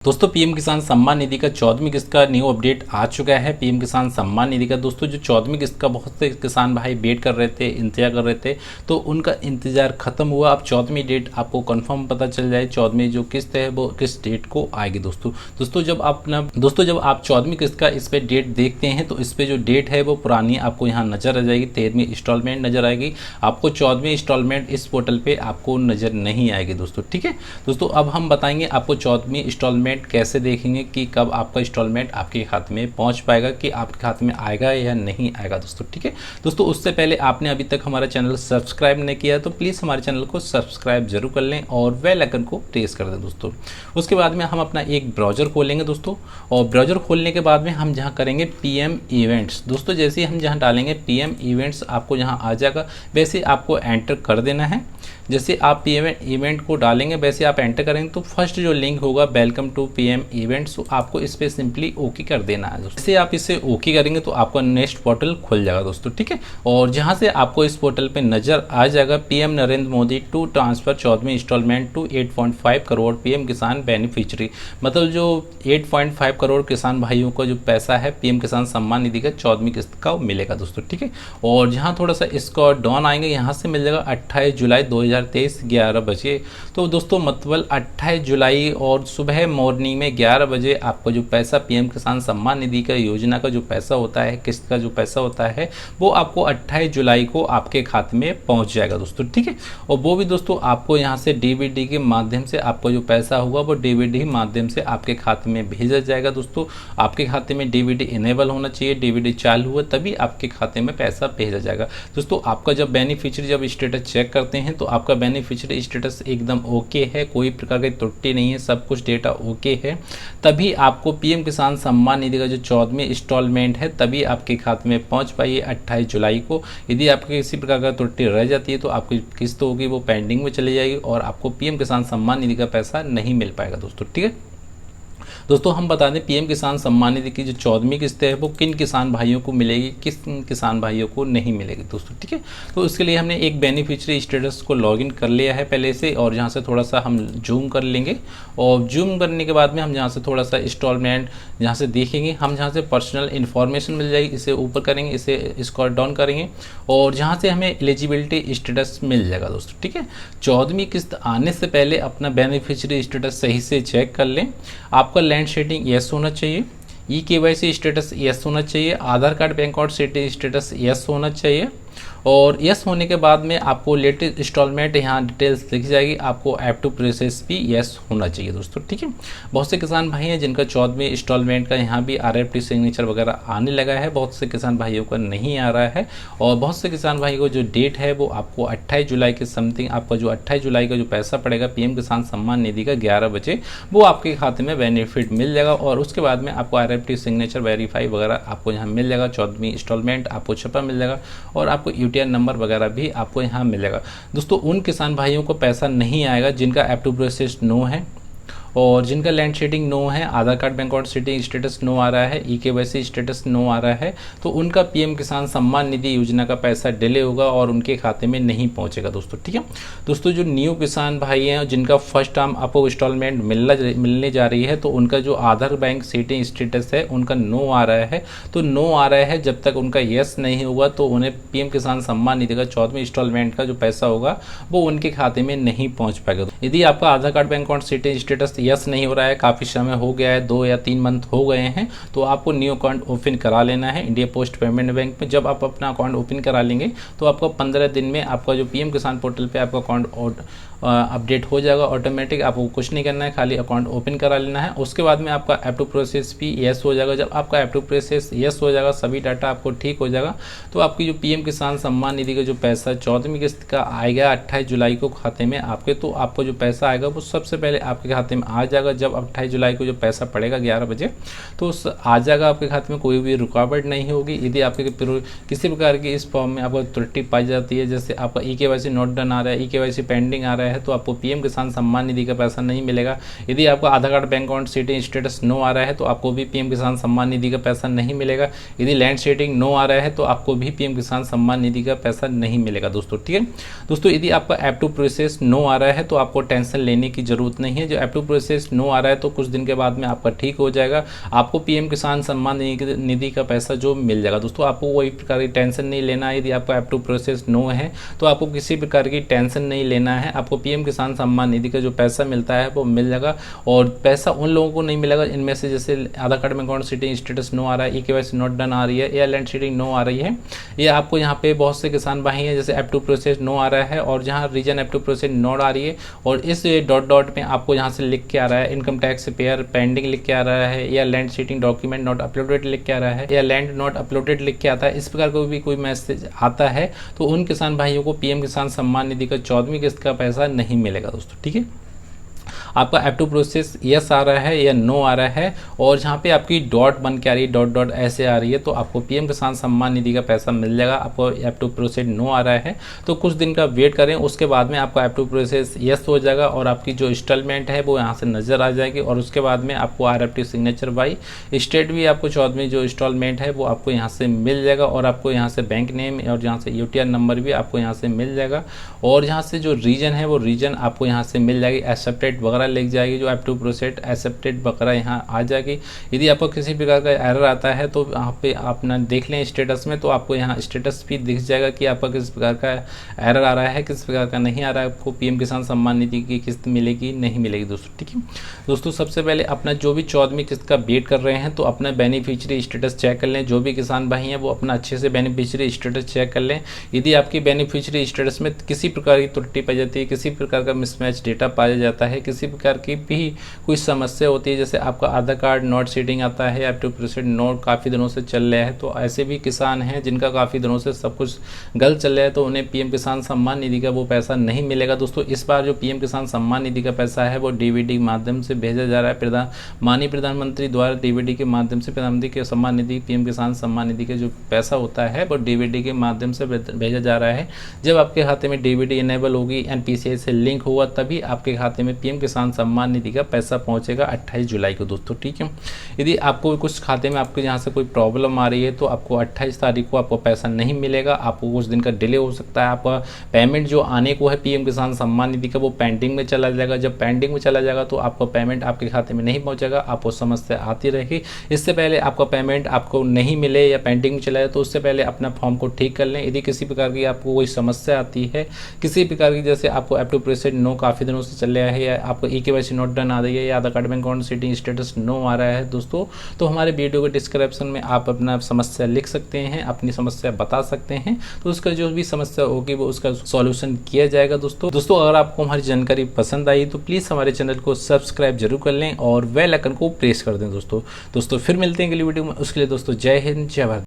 दोस्तों पीएम किसान सम्मान निधि का 14वीं किस्त का न्यू अपडेट आ चुका है। पीएम किसान सम्मान निधि का दोस्तों जो 14वीं किस्त का बहुत से किसान भाई वेट कर रहे थे, इंतजार कर रहे थे, तो उनका इंतजार खत्म हुआ। अब 14वीं डेट आपको कंफर्म पता चल जाए, 14वीं जो किस्त है वो किस डेट को आएगी। दोस्तों जब आप 14वीं किस्त का इस पर डेट देखते हैं तो इस पर जो डेट है वो पुरानी आपको यहाँ नजर आ जाएगी। 13वीं इंस्टॉलमेंट नजर आएगी, आपको 14वीं इंस्टॉलमेंट इस पोर्टल पे आपको नजर नहीं आएगी दोस्तों। ठीक है दोस्तों, अब हम बताएंगे आपको 14वीं इंस्टॉलमेंट कैसे देखेंगे कि कब आपका इंस्टॉलमेंट आपके खाते में पहुंच पाएगा, कि आपके खाते में आएगा या नहीं आएगा दोस्तों। ठीक है दोस्तों, उससे पहले आपने अभी तक हमारा चैनल सब्सक्राइब नहीं किया तो प्लीज़ हमारे चैनल को सब्सक्राइब जरूर कर लें और बेल आइकन को प्रेस कर दें दोस्तों। उसके बाद में हम अपना एक ब्राउज़र खोलेंगे दोस्तों, और ब्राउज़र खोलने के बाद में हम जहाँ करेंगे पीएम इवेंट्स दोस्तों, जैसे ही हम जहाँ डालेंगे पीएम इवेंट्स आपको यहाँ आ जाएगा, वैसे आपको एंटर कर देना है। जैसे आप पीएम इवेंट को डालेंगे वैसे आप एंटर करेंगे तो फर्स्ट जो लिंक होगा वेलकम टू पीएम इवेंट्स, तो आपको इस पर सिंपली ओके कर देना है दोस्तों। जैसे आप इसे ओके करेंगे तो आपका नेक्स्ट पोर्टल खुल जाएगा दोस्तों। ठीक है, और जहां से आपको इस पोर्टल पे नजर आ जाएगा PM Narendra Modi to transfer 14वीं instalment to 8.5 crore PM Kisan beneficiary, मतलब जो 8.5 करोड़ किसान भाइयों का जो पैसा है पीएम किसान सम्मान निधि का 14वीं किस्त का मिलेगा दोस्तों। ठीक है, और जहाँ थोड़ा सा इसका डाउन आएंगे यहाँ से मिल जाएगा 28 जुलाई 2023 11 बजे। तो दोस्तों मतलब 28 जुलाई और सुबह मॉर्निंग में 11 बजे आपका जो पैसा पीएम किसान सम्मान निधि का योजना का जो पैसा होता है, किस्त का जो पैसा होता है, वो आपको 28 जुलाई को आपके खाते में पहुंच जाएगा दोस्तों। ठीक है, और वो भी दोस्तों आपको यहाँ से डीबीडी के माध्यम से आपका जो पैसा होगा वो डीबीडी माध्यम से आपके खाते में भेजा जाएगा दोस्तों। आपके खाते में डीबीडी इनेबल होना चाहिए, डीबीडी चालू हुआ तभी आपके खाते में पैसा भेजा जाएगा दोस्तों। आपका जब बेनिफिशियरी जब स्टेटस चेक करते हैं तो आपका बेनिफिशियरी स्टेटस एकदम ओके है, कोई प्रकार की त्रुटि नहीं है, सब कुछ डेटा ओके है, तभी आपको पीएम किसान सम्मान निधि का जो 14वीं इंस्टॉलमेंट है तभी आपके खाते में पहुंच पाई है 28 जुलाई को। यदि आपके किसी प्रकार का त्रुटि रह जाती है तो आपकी किस्त होगी वो पेंडिंग में चली जाएगी और आपको पीएम किसान सम्मान निधि का पैसा नहीं मिल पाएगा दोस्तों। ठीक है दोस्तों, हम बता दें पीएम किसान सम्मान निधि की जो 14वीं किस्त है वो किन किसान भाइयों को मिलेगी, किस किसान भाइयों को नहीं मिलेगी दोस्तों। ठीक है, तो इसके लिए हमने एक बेनिफिशियरी स्टेटस को लॉगिन कर लिया है पहले से, और यहाँ से थोड़ा सा हम जूम कर लेंगे, और जूम करने के बाद में हम यहाँ से थोड़ा सा इंस्टॉलमेंट यहाँ से देखेंगे, हम जहाँ से पर्सनल इन्फॉर्मेशन मिल जाएगी इसे ऊपर करेंगे, इसे स्क्रॉल डाउन करेंगे और जहाँ से हमें एलिजिबिलिटी स्टेटस मिल जाएगा दोस्तों। ठीक है, 14वीं किस्त आने से पहले अपना बेनिफिशियरी स्टेटस सही से चेक कर लें। आपका लैंड शेडिंग यस होना चाहिए, ई-केवाईसी स्टेटस यस होना चाहिए, Aadhaar card bank account setting status yes होना चाहिए, और यस होने के बाद में आपको लेटेस्ट इंस्टॉलमेंट यहाँ डिटेल्स लिख जाएगी, आपको ऐप टू प्रोसेस भी यस होना चाहिए दोस्तों। ठीक है, बहुत से किसान भाई हैं जिनका 14वीं इंस्टॉलमेंट का यहाँ भी RFT सिग्नेचर वगैरह आने लगा है, बहुत से किसान भाइयों का नहीं आ रहा है, और बहुत से किसान भाई को जो डेट है वो आपको 28 जुलाई के समथिंग आपका जो 28 जुलाई का जो पैसा पड़ेगा पीएम किसान सम्मान निधि का 11 बजे वो आपके खाते में बेनिफिट मिल जाएगा, और उसके बाद में आपको RFT सिग्नेचर वेरीफाई वगैरह आपको यहाँ मिल जाएगा, 14वीं इंस्टॉलमेंट आपको छपा मिल जाएगा, और आपको UTR नंबर वगैरह भी आपको यहाँ मिलेगा दोस्तों। उन किसान भाइयों को पैसा नहीं आएगा जिनका ऐप टू प्रोसेस नो है, और जिनका लैंड शेडिंग नो है, Aadhaar card bank account setting status no आ रहा है, ई-केवाईसी स्टेटस नो आ रहा है, तो उनका पीएम किसान सम्मान निधि योजना का पैसा डिले होगा और उनके खाते में नहीं पहुंचेगा दोस्तों। ठीक है दोस्तों, जो न्यू किसान भाई हैं जिनका फर्स्ट टाइम आपको इंस्टॉलमेंट मिलने जा रही है तो उनका जो आधार बैंक सेटिंग स्टेटस है उनका नो आ रहा है, तो नो आ रहा है, जब तक उनका यस नहीं होगा तो उन्हें पीएम किसान सम्मान निधि का 14वीं इंस्टॉलमेंट का जो पैसा होगा वो उनके खाते में नहीं पहुँच पाएगा। यदि आपका Aadhaar card bank account setting status yes नहीं हो रहा है, काफ़ी समय हो गया है, 2 या 3 मंथ हो गए हैं, तो आपको न्यू अकाउंट ओपन करा लेना है इंडिया पोस्ट पेमेंट बैंक में। जब आप अपना अकाउंट ओपन करा लेंगे तो आपको 15 दिन में आपका जो पीएम किसान पोर्टल पे आपका अकाउंट अपडेट हो जाएगा ऑटोमेटिक, आपको कुछ नहीं करना है, खाली अकाउंट ओपन करा लेना है। उसके बाद में आपका ऐप टू प्रोसेस भी यस हो जाएगा। जब आपका ऐप टू प्रोसेस यस हो जाएगा, सभी डाटा आपको ठीक हो जाएगा, तो आपकी जो पीएम किसान सम्मान निधि का जो पैसा 14वीं किस्त का आएगा 28 जुलाई को खाते में आपके, तो आपको जो पैसा आएगा वो सबसे पहले आपके खाते में आ जाएगा। जब 28 जुलाई को जो पैसा पड़ेगा 11 बजे तो आ जाएगा आपके खाते में, कोई भी रुकावट नहीं होगी। यदि आपके किसी प्रकार की इस फॉर्म में आपको त्रुटि पाई जाती है, जैसे आपका ई-केवाईसी नॉट डन आ रहा है, ई-केवाईसी पेंडिंग आ रहा है, तो आपको पीएम किसान सम्मान निधि का पैसा नहीं मिलेगा। यदि आपका Aadhaar card bank account setting status no आ रहा है तो आपको भी पीएम किसान सम्मान निधि का पैसा नहीं मिलेगा। यदि लैंड शेडिंग नो आ रहा है तो आपको भी पीएम किसान सम्मान निधि का पैसा नहीं मिलेगा दोस्तों। ठीक है दोस्तों, यदि आपका ऐप टू प्रोसेस नो आ रहा है तो आपको टेंशन लेने की जरूरत नहीं है। जो ऐप टू प्रोसेस नो आ रहा है तो कुछ दिन के बाद में आपका ठीक हो जाएगा, आपको पीएम किसान सम्मान निधि का पैसा जो मिल जाएगा। दोस्तों आपको कोई प्रकार की टेंशन नहीं लेना है, यदि आपका अप टू प्रोसेस नो है तो आपको किसी प्रकार की टेंशन नहीं लेना है, आपको पीएम किसान सम्मान निधि का जो पैसा मिलता है वो मिल जाएगा। और पैसा उन लोगों को नहीं मिलेगा इनमें से जैसे आधार कार्ड में अकाउंट सीटिंग स्टेटस नो आ रहा है, केवाईसी नॉट डन आ रही है, या लैंड सीटिंग नो आ रही है। ये आपको यहाँ पे बहुत से किसान भाई हैं जैसे अप टू प्रोसेस नो आ रहा है और जहाँ reason up to process not आ रही है और इस डॉट डॉट में आपको यहाँ से लिख के आ रहा है इनकम टैक्स पेयर पेंडिंग लिख के आ रहा है, या land seeding document not uploaded लिख के आ रहा है, या लैंड नॉट अपलोडेड लिख के आता है। इस प्रकार का भी कोई मैसेज आता है तो उन किसान भाइयों को पीएम किसान सम्मान निधि का 14वीं किस्त का पैसा नहीं मिलेगा दोस्तों, ठीक है। आपका अप टू प्रोसेस यस आ रहा है या नो आ रहा है और जहाँ पे आपकी डॉट बन के आ रही है डॉट डॉट ऐसे आ रही है तो आपको पीएम किसान सम्मान निधि का पैसा मिल जाएगा। आपको अप टू प्रोसेस नो आ रहा है तो कुछ दिन का वेट करें, उसके बाद में आपका अप टू प्रोसेस यस हो जाएगा और आपकी जो इंस्टॉलमेंट है वो यहाँ से नज़र आ जाएगी और उसके बाद में आपको RFT सिग्नेचर बाई स्टेट भी आपको 14वीं जो इंस्टॉलमेंट है वो आपको यहाँ से मिल जाएगा और आपको यहाँ से बैंक नेम और यहाँ से UTR नंबर भी आपको यहाँ से मिल जाएगा और यहाँ से जो रीजन है वो रीजन आपको यहाँ से मिल जाएगी, एक्सेप्टेड वगैरह लिख जाएगी, जो अप टू प्रोसेस एक्सेप्टेड वगैरह यहाँ आ जाएगी। यदि आपको किसी प्रकार का एरर आता है तो यहाँ पे आप ना देख लें स्टेटस में तो आपको यहाँ स्टेटस भी दिख जाएगा कि आपका किस प्रकार का एरर आ रहा है, किस प्रकार का नहीं आ रहा है, आपको पीएम किसान सम्मान निधि की किस्त मिलेगी नहीं मिलेगी दोस्तों, ठीक है। दोस्तों सबसे पहले अपना जो भी 14वीं किस्त का वेट कर रहे हैं तो अपना बेनिफिशियरी स्टेटस चेक कर लें। जो भी किसान भाई हैं वो अपना अच्छे से बेनिफिशियरी स्टेटस चेक कर लें। यदि आपकी बेनिफिशियरी स्टेटस में किसी प्रकार की त्रुटि पाई जाती है, किसी प्रकार का मिसमैच डेटा पाया जाता है, किसी प्रकार की भी कोई समस्या होती है, जैसे आपका आधार कार्ड नॉट सीटिंग आता है, अप टू प्रोसेस नोट काफ़ी दिनों से चल रहा है, तो ऐसे भी किसान हैं जिनका काफ़ी दिनों से सब कुछ गलत चल रहा है तो उन्हें पीएम किसान सम्मान निधि का वो पैसा नहीं मिलेगा। दोस्तों इस बार जो पीएम किसान सम्मान निधि का पैसा है वो डीबीटी के माध्यम से भेजा जा रहा है। माननीय प्रधानमंत्री द्वारा डीबीटी के माध्यम से प्रधानमंत्री के सम्मान निधि पीएम किसान सम्मान निधि का जो पैसा होता है वो डीबीटी के माध्यम से भेजा जा रहा है। जब आपके खाते में डीबीटी इनेबल होगी, NPCI से लिंक होगा, तभी आपके खाते में पीएम किसान सम्मान निधि का पैसा पहुंचेगा 28 जुलाई को दोस्तों, ठीक है। यदि आपको कुछ खाते में आपके यहाँ से कोई प्रॉब्लम आ रही है तो आपको 28 तारीख को आपको पैसा नहीं मिलेगा, आपको कुछ दिन का डिले हो सकता है। आपका पेमेंट जो आने को है पीएम किसान सम्मान निधि का वो पेंडिंग में चला जाएगा। जब पेंडिंग में चला जाएगा तो आपका पेमेंट आपके खाते में नहीं पहुंचेगा, आपको समस्या आती रहेगी। इससे पहले आपका पेमेंट आपको नहीं मिले या पेंडिंग में चला जाए तो उससे पहले अपना फॉर्म को ठीक कर लें। यदि किसी प्रकार की आपको कोई समस्या आती है, किसी प्रकार की जैसे आपको अप टू प्रोसेस नो काफ़ी दिनों से चल रहा है या आपको केवाईसी नॉट डन आ रही है या आधार कार्ड में अकाउंट सीटिंग स्टेटस नो आ रहा है दोस्तों, तो हमारे वीडियो के डिस्क्रिप्शन में आप अपना समस्या लिख सकते हैं, अपनी समस्या बता सकते हैं, तो उसका जो भी समस्या होगी वो उसका सॉल्यूशन किया जाएगा दोस्तों। अगर आपको हमारी जानकारी पसंद आई तो प्लीज़ हमारे चैनल को सब्सक्राइब जरूर कर लें और बेल आइकन को प्रेस कर दें दोस्तों। फिर मिलते हैं अगली वीडियो में, उसके लिए दोस्तों जय हिंद जय भारत।